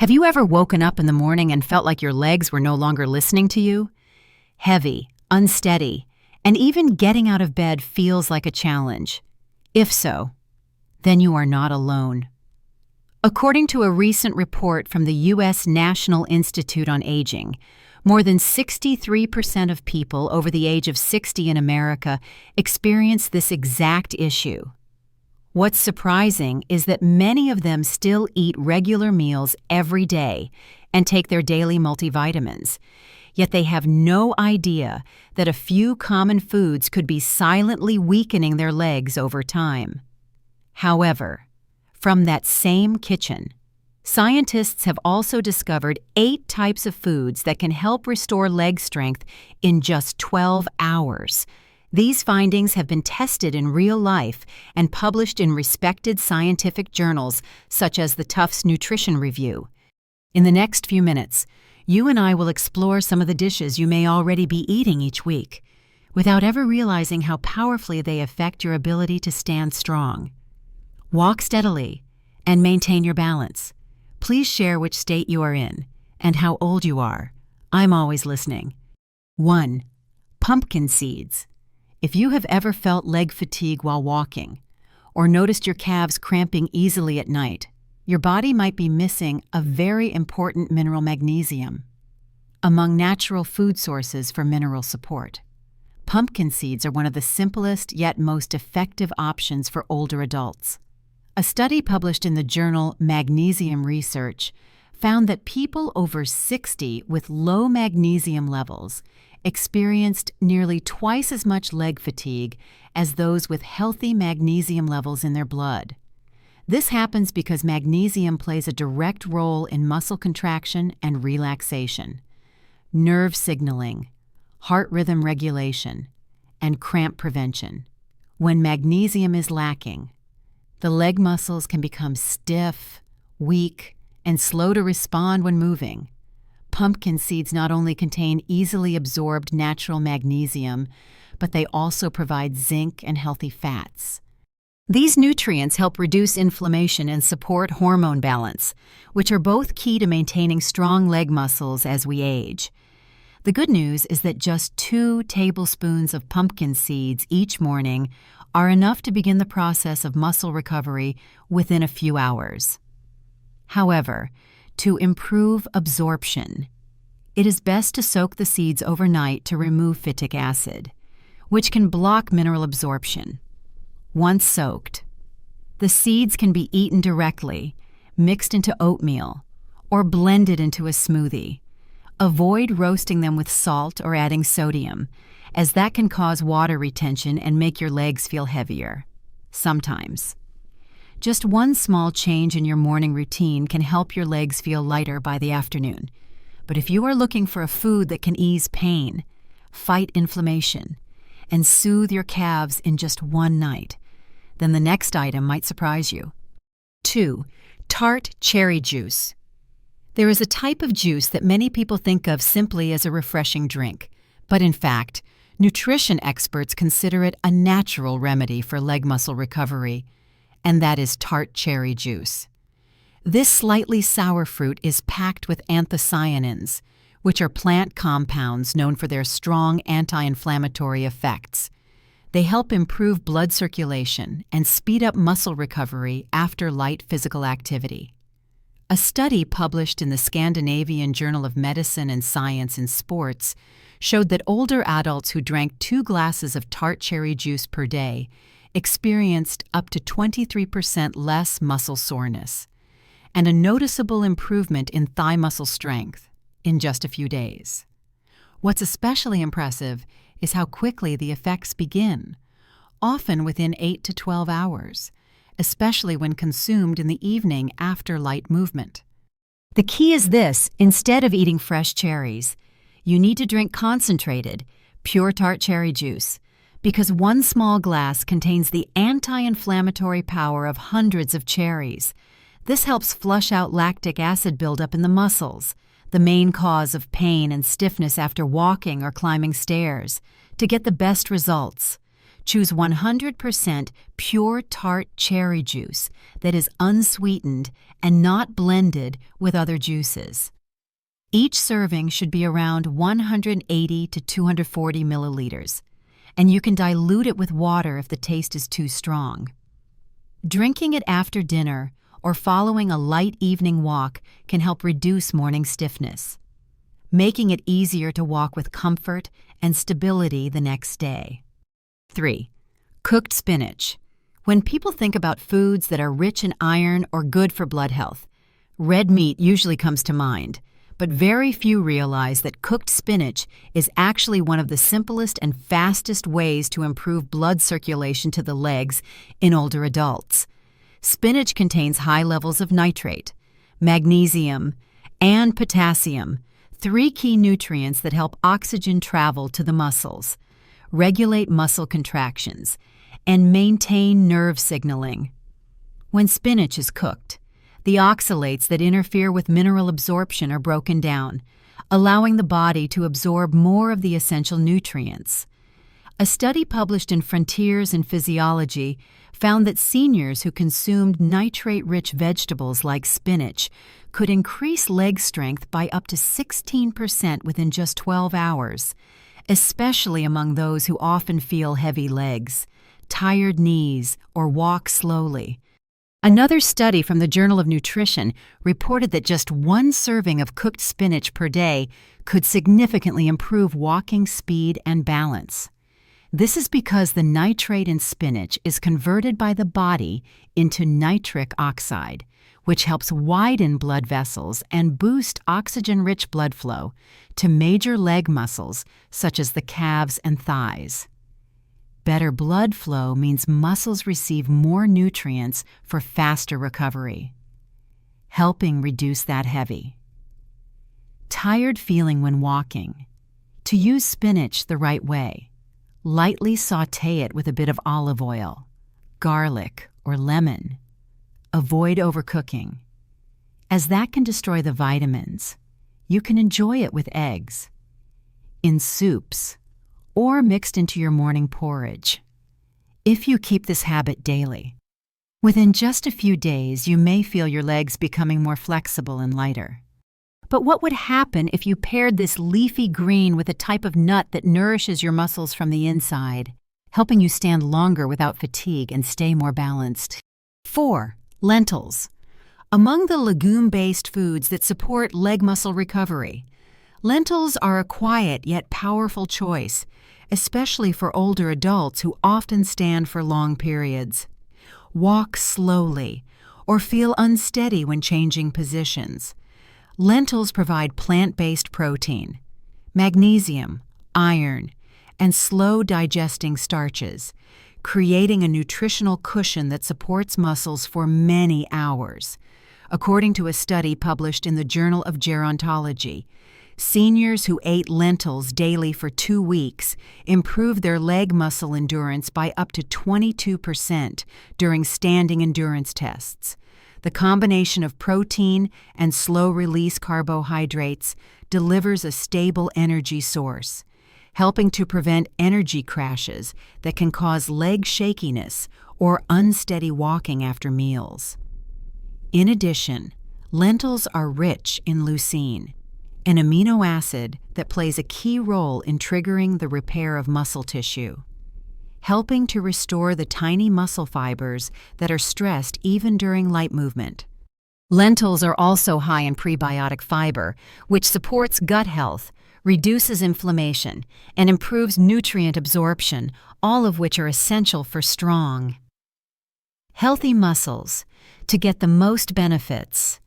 Have you ever woken up in the morning and felt like your legs were no longer listening to you? Heavy, unsteady, and even getting out of bed feels like a challenge. If so, then you are not alone. According to a recent report from the U.S. National Institute on Aging, more than 63% of people over the age of 60 in America experience this exact issue. What's surprising is that many of them still eat regular meals every day and take their daily multivitamins, yet they have no idea that a few common foods could be silently weakening their legs over time. However, from that same kitchen, scientists have also discovered 8 types of foods that can help restore leg strength in just 12 hours. These findings have been tested in real life and published in respected scientific journals such as the Tufts Nutrition Review. In the next few minutes, you and I will explore some of the dishes you may already be eating each week, without ever realizing how powerfully they affect your ability to stand strong. Walk steadily and maintain your balance. Please share which state you are in and how old you are. I'm always listening. 1. Pumpkin seeds. If you have ever felt leg fatigue while walking, or noticed your calves cramping easily at night, your body might be missing a very important mineral magnesium. Among natural food sources for mineral support, pumpkin seeds are one of the simplest yet most effective options for older adults. A study published in the journal Magnesium Research found that people over 60 with low magnesium levels experienced nearly twice as much leg fatigue as those with healthy magnesium levels in their blood. This happens because magnesium plays a direct role in muscle contraction and relaxation, nerve signaling, heart rhythm regulation, and cramp prevention. When magnesium is lacking, the leg muscles can become stiff, weak, and slow to respond when moving. Pumpkin seeds not only contain easily absorbed natural magnesium, but they also provide zinc and healthy fats. These nutrients help reduce inflammation and support hormone balance, which are both key to maintaining strong leg muscles as we age. The good news is that just 2 tablespoons of pumpkin seeds each morning are enough to begin the process of muscle recovery within a few hours. However, to improve absorption, it is best to soak the seeds overnight to remove phytic acid, which can block mineral absorption. Once soaked, the seeds can be eaten directly, mixed into oatmeal, or blended into a smoothie. Avoid roasting them with salt or adding sodium, as that can cause water retention and make your legs feel heavier. Sometimes. Just one small change in your morning routine can help your legs feel lighter by the afternoon. But if you are looking for a food that can ease pain, fight inflammation, and soothe your calves in just one night, then the next item might surprise you. 2. Tart cherry juice. There is a type of juice that many people think of simply as a refreshing drink, but in fact, nutrition experts consider it a natural remedy for leg muscle recovery, and that is tart cherry juice. This slightly sour fruit is packed with anthocyanins, which are plant compounds known for their strong anti-inflammatory effects. They help improve blood circulation and speed up muscle recovery after light physical activity. A study published in the Scandinavian Journal of Medicine and Science in Sports showed that older adults who drank 2 glasses of tart cherry juice per day experienced up to 23% less muscle soreness and a noticeable improvement in thigh muscle strength in just a few days. What's especially impressive is how quickly the effects begin, often within 8 to 12 hours, especially when consumed in the evening after light movement. The key is this: instead of eating fresh cherries, you need to drink concentrated, pure tart cherry juice, because 1 small glass contains the anti-inflammatory power of hundreds of cherries. This helps flush out lactic acid buildup in the muscles, the main cause of pain and stiffness after walking or climbing stairs. To get the best results, Choose 100% pure tart cherry juice that is unsweetened and not blended with other juices. Each serving should be around 180 to 240 milliliters, and you can dilute it with water if the taste is too strong. Drinking it after dinner or following a light evening walk can help reduce morning stiffness, making it easier to walk with comfort and stability the next day. 3. Cooked spinach. When people think about foods that are rich in iron or good for blood health, red meat usually comes to mind, but very few realize that cooked spinach is actually one of the simplest and fastest ways to improve blood circulation to the legs in older adults. Spinach contains high levels of nitrate, magnesium, and potassium, 3 key nutrients that help oxygen travel to the muscles, regulate muscle contractions, and maintain nerve signaling. When spinach is cooked, the oxalates that interfere with mineral absorption are broken down, allowing the body to absorb more of the essential nutrients. A study published in Frontiers in Physiology found that seniors who consumed nitrate-rich vegetables like spinach could increase leg strength by up to 16% within just 12 hours, especially among those who often feel heavy legs, tired knees, or walk slowly. Another study from the Journal of Nutrition reported that just 1 serving of cooked spinach per day could significantly improve walking speed and balance. This is because the nitrate in spinach is converted by the body into nitric oxide, which helps widen blood vessels and boost oxygen-rich blood flow to major leg muscles such as the calves and thighs. Better blood flow means muscles receive more nutrients for faster recovery, helping reduce that heavy. Tired feeling when walking? To use spinach the right way, lightly sauté it with a bit of olive oil, garlic, or lemon. Avoid overcooking, as that can destroy the vitamins. You can enjoy it with eggs, in soups, or mixed into your morning porridge. If you keep this habit daily, within just a few days you may feel your legs becoming more flexible and lighter. But what would happen if you paired this leafy green with a type of nut that nourishes your muscles from the inside, helping you stand longer without fatigue and stay more balanced? 4. Lentils. Among the legume-based foods that support leg muscle recovery, lentils are a quiet yet powerful choice, especially for older adults who often stand for long periods, walk slowly, or feel unsteady when changing positions. Lentils provide plant-based protein, magnesium, iron, and slow-digesting starches, creating a nutritional cushion that supports muscles for many hours. According to a study published in the Journal of Gerontology, seniors who ate lentils daily for 2 weeks improved their leg muscle endurance by up to 22% during standing endurance tests. The combination of protein and slow-release carbohydrates delivers a stable energy source, helping to prevent energy crashes that can cause leg shakiness or unsteady walking after meals. In addition, lentils are rich in leucine, an amino acid that plays a key role in triggering the repair of muscle tissue, helping to restore the tiny muscle fibers that are stressed even during light movement. Lentils are also high in prebiotic fiber, which supports gut health, reduces inflammation, and improves nutrient absorption, all of which are essential for strong, healthy muscles. To get the most benefits,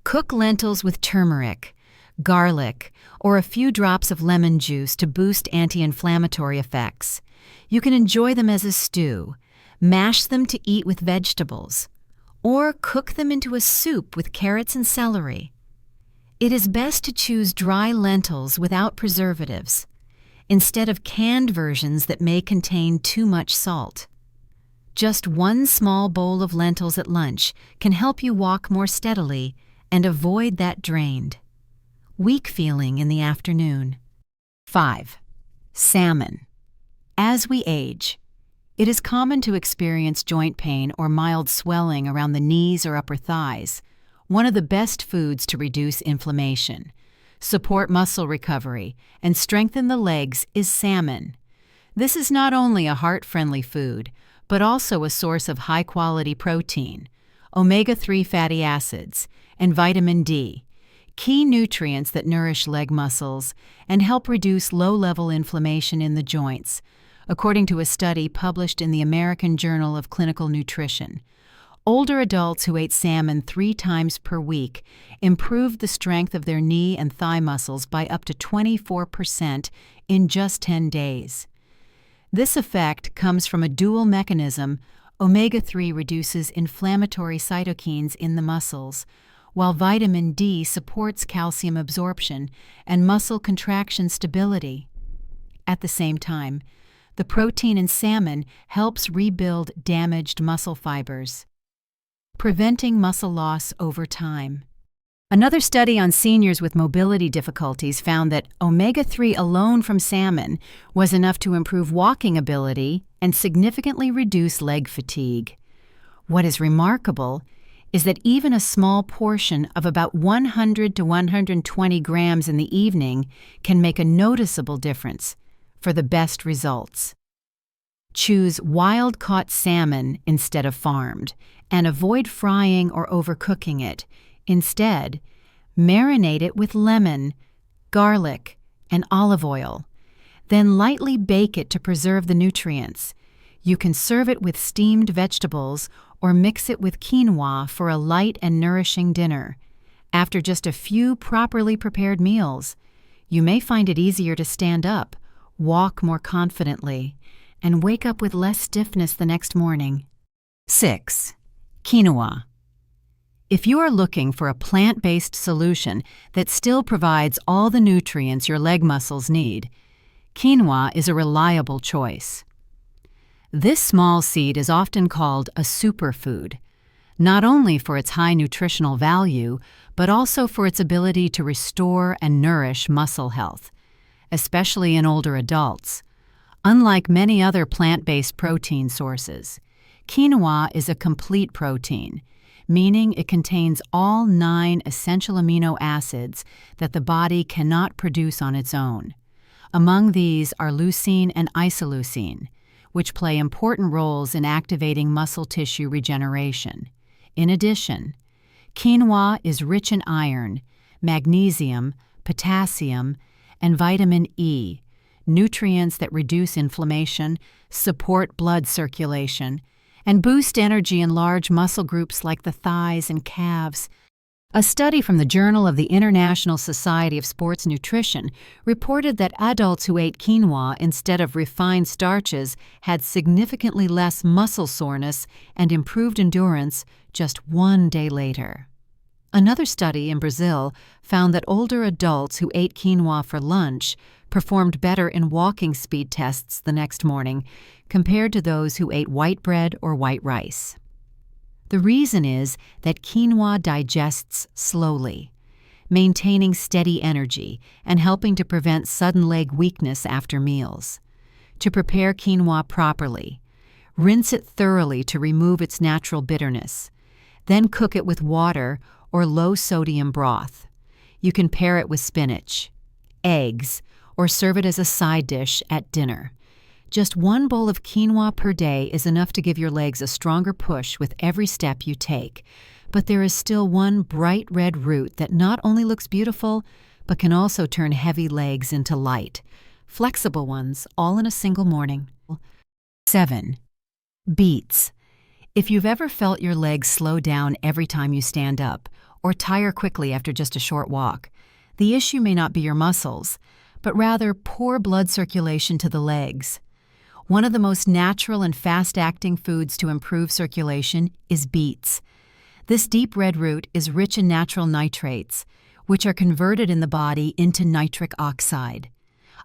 cook lentils with turmeric, garlic, or a few drops of lemon juice to boost anti-inflammatory effects. You can enjoy them as a stew, mash them to eat with vegetables, or cook them into a soup with carrots and celery. It is best to choose dry lentils without preservatives, instead of canned versions that may contain too much salt. Just 1 small bowl of lentils at lunch can help you walk more steadily and avoid that drained, weak feeling in the afternoon. 5. Salmon. As we age, It is common to experience joint pain or mild swelling around the knees or upper thighs. One of the best foods to reduce inflammation, support muscle recovery, and strengthen the legs is salmon. This is not only a heart-friendly food, but also a source of high-quality protein, omega-3 fatty acids, and vitamin D, key nutrients that nourish leg muscles and help reduce low-level inflammation in the joints, according to a study published in the American Journal of Clinical Nutrition. Older adults who ate salmon 3 times per week improved the strength of their knee and thigh muscles by up to 24% in just 10 days. This effect comes from a dual mechanism. Omega-3 reduces inflammatory cytokines in the muscles, while vitamin D supports calcium absorption and muscle contraction stability. At the same time, the protein in salmon helps rebuild damaged muscle fibers, preventing muscle loss over time. Another study on seniors with mobility difficulties found that omega-3 alone from salmon was enough to improve walking ability and significantly reduce leg fatigue. What is remarkable is that even a small portion of about 100 to 120 grams in the evening can make a noticeable difference for the best results. Choose wild-caught salmon instead of farmed, and avoid frying or overcooking it. Instead, marinate it with lemon, garlic, and olive oil. Then lightly bake it to preserve the nutrients. You can serve it with steamed vegetables or mix it with quinoa for a light and nourishing dinner. After just a few properly prepared meals, you may find it easier to stand up, walk more confidently, and wake up with less stiffness the next morning. 6. Quinoa. If you are looking for a plant-based solution that still provides all the nutrients your leg muscles need, quinoa is a reliable choice. This small seed is often called a superfood, not only for its high nutritional value, but also for its ability to restore and nourish muscle health, especially in older adults. Unlike many other plant-based protein sources, quinoa is a complete protein, meaning it contains all 9 essential amino acids that the body cannot produce on its own. Among these are leucine and isoleucine, which play important roles in activating muscle tissue regeneration. In addition, quinoa is rich in iron, magnesium, potassium, and vitamin E, nutrients that reduce inflammation, support blood circulation, and boost energy in large muscle groups like the thighs and calves. A study from the Journal of the International Society of Sports Nutrition reported that adults who ate quinoa instead of refined starches had significantly less muscle soreness and improved endurance just 1 day later. Another study in Brazil found that older adults who ate quinoa for lunch performed better in walking speed tests the next morning compared to those who ate white bread or white rice. The reason is that quinoa digests slowly, maintaining steady energy and helping to prevent sudden leg weakness after meals. To prepare quinoa properly, rinse it thoroughly to remove its natural bitterness. Then cook it with water or low-sodium broth. You can pair it with spinach, eggs, or serve it as a side dish at dinner. Just 1 bowl of quinoa per day is enough to give your legs a stronger push with every step you take. But there is still one bright red root that not only looks beautiful, but can also turn heavy legs into light, flexible ones, all in a single morning. 7. Beets. If you've ever felt your legs slow down every time you stand up, or tire quickly after just a short walk, the issue may not be your muscles, but rather poor blood circulation to the legs. One of the most natural and fast-acting foods to improve circulation is beets. This deep red root is rich in natural nitrates, which are converted in the body into nitric oxide,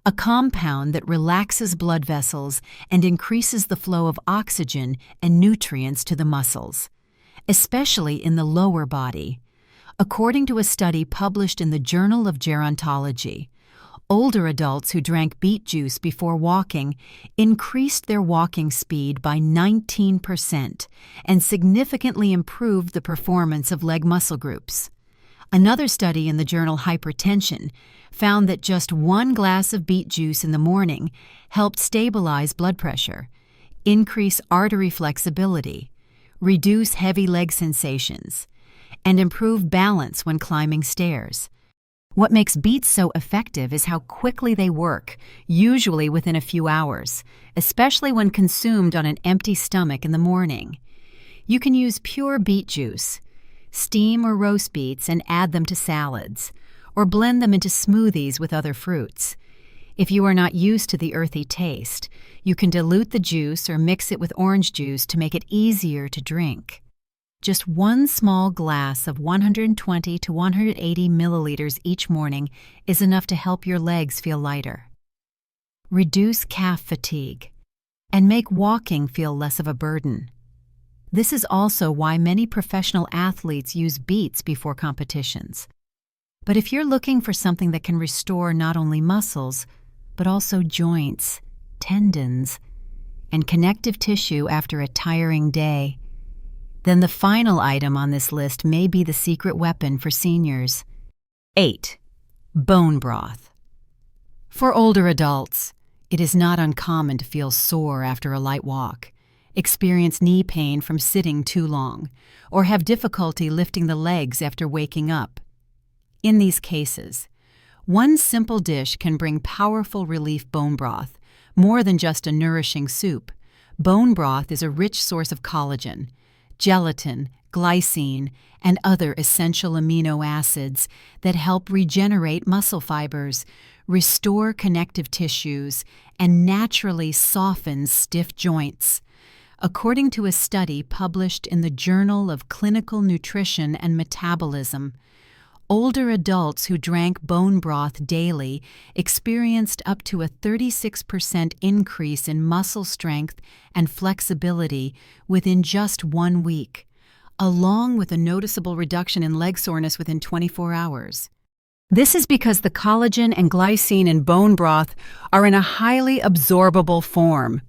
a compound that relaxes blood vessels and increases the flow of oxygen and nutrients to the muscles, especially in the lower body. According to a study published in the Journal of Gerontology, Older adults who drank beet juice before walking increased their walking speed by 19% and significantly improved the performance of leg muscle groups. Another study in the journal Hypertension found that just 1 glass of beet juice in the morning helped stabilize blood pressure, increase artery flexibility, reduce heavy leg sensations, and improve balance when climbing stairs. What makes beets so effective is how quickly they work, usually within a few hours, especially when consumed on an empty stomach in the morning. You can use pure beet juice, steam or roast beets and add them to salads, or blend them into smoothies with other fruits. If you are not used to the earthy taste, you can dilute the juice or mix it with orange juice to make it easier to drink. Just 1 small glass of 120 to 180 milliliters each morning is enough to help your legs feel lighter. Reduce calf fatigue and make walking feel less of a burden. This is also why many professional athletes use beets before competitions. But if you're looking for something that can restore not only muscles, but also joints, tendons, and connective tissue after a tiring day, then the final item on this list may be the secret weapon for seniors. 8. Bone broth. For older adults, it is not uncommon to feel sore after a light walk, experience knee pain from sitting too long, or have difficulty lifting the legs after waking up. In these cases, one simple dish can bring powerful relief: bone broth. More than just a nourishing soup, bone broth is a rich source of collagen, gelatin, glycine, and other essential amino acids that help regenerate muscle fibers, restore connective tissues, and naturally soften stiff joints. According to a study published in the Journal of Clinical Nutrition and Metabolism, older adults who drank bone broth daily experienced up to a 36% increase in muscle strength and flexibility within just 1 week, along with a noticeable reduction in leg soreness within 24 hours. This is because the collagen and glycine in bone broth are in a highly absorbable form,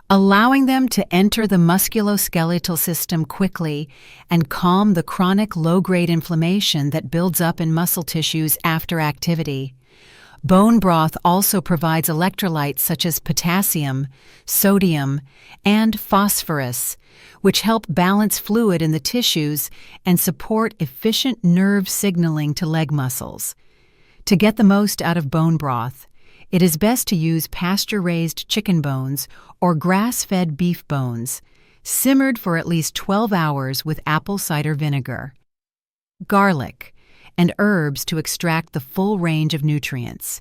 allowing them to enter the musculoskeletal system quickly and calm the chronic low-grade inflammation that builds up in muscle tissues after activity. Bone broth also provides electrolytes such as potassium, sodium, and phosphorus, which help balance fluid in the tissues and support efficient nerve signaling to leg muscles. To get the most out of bone broth, it is best to use pasture-raised chicken bones or grass-fed beef bones, simmered for at least 12 hours with apple cider vinegar. Garlic and herbs to extract the full range of nutrients.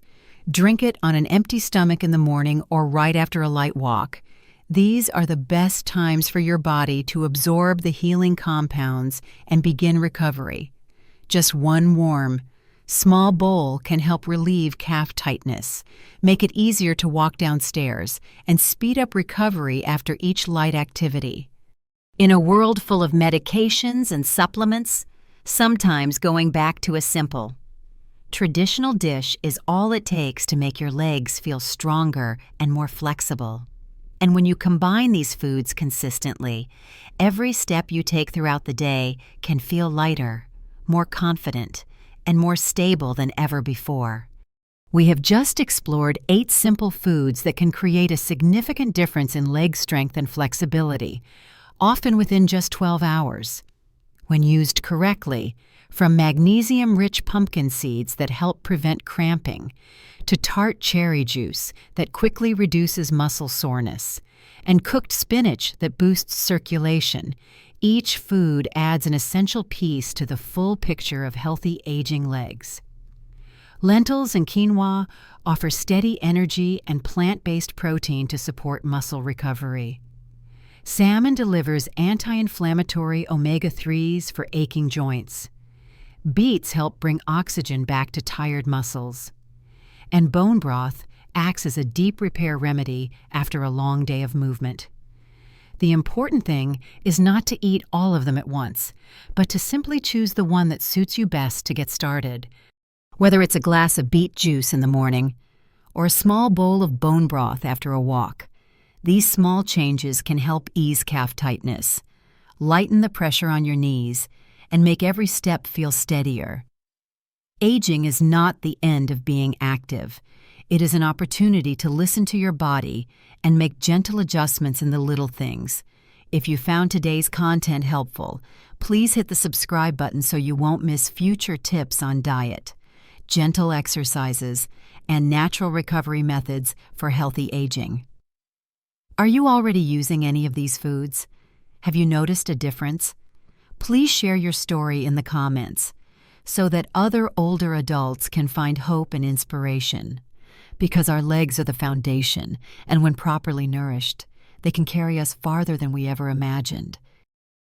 Drink it on an empty stomach in the morning or right after a light walk. These are the best times for your body to absorb the healing compounds and begin recovery. Just 1 warm, small bowl can help relieve calf tightness, make it easier to walk downstairs, and speed up recovery after each light activity. In a world full of medications and supplements, sometimes going back to a simple, traditional dish is all it takes to make your legs feel stronger and more flexible. And when you combine these foods consistently, every step you take throughout the day can feel lighter, more confident, and more stable than ever before. We have just explored 8 simple foods that can create a significant difference in leg strength and flexibility, often within just 12 hours. When used correctly, from magnesium-rich pumpkin seeds that help prevent cramping, to tart cherry juice that quickly reduces muscle soreness, and cooked spinach that boosts circulation, each food adds an essential piece to the full picture of healthy aging legs. Lentils and quinoa offer steady energy and plant-based protein to support muscle recovery. Salmon delivers anti-inflammatory omega-3s for aching joints. Beets help bring oxygen back to tired muscles. And bone broth acts as a deep repair remedy after a long day of movement. The important thing is not to eat all of them at once, but to simply choose the one that suits you best to get started. Whether it's a glass of beet juice in the morning or a small bowl of bone broth after a walk, these small changes can help ease calf tightness, lighten the pressure on your knees, and make every step feel steadier. Aging is not the end of being active. It is an opportunity to listen to your body and make gentle adjustments in the little things. If you found today's content helpful, please hit the subscribe button so you won't miss future tips on diet, gentle exercises, and natural recovery methods for healthy aging. Are you already using any of these foods? Have you noticed a difference? Please share your story in the comments so that other older adults can find hope and inspiration. Because our legs are the foundation, and when properly nourished, they can carry us farther than we ever imagined.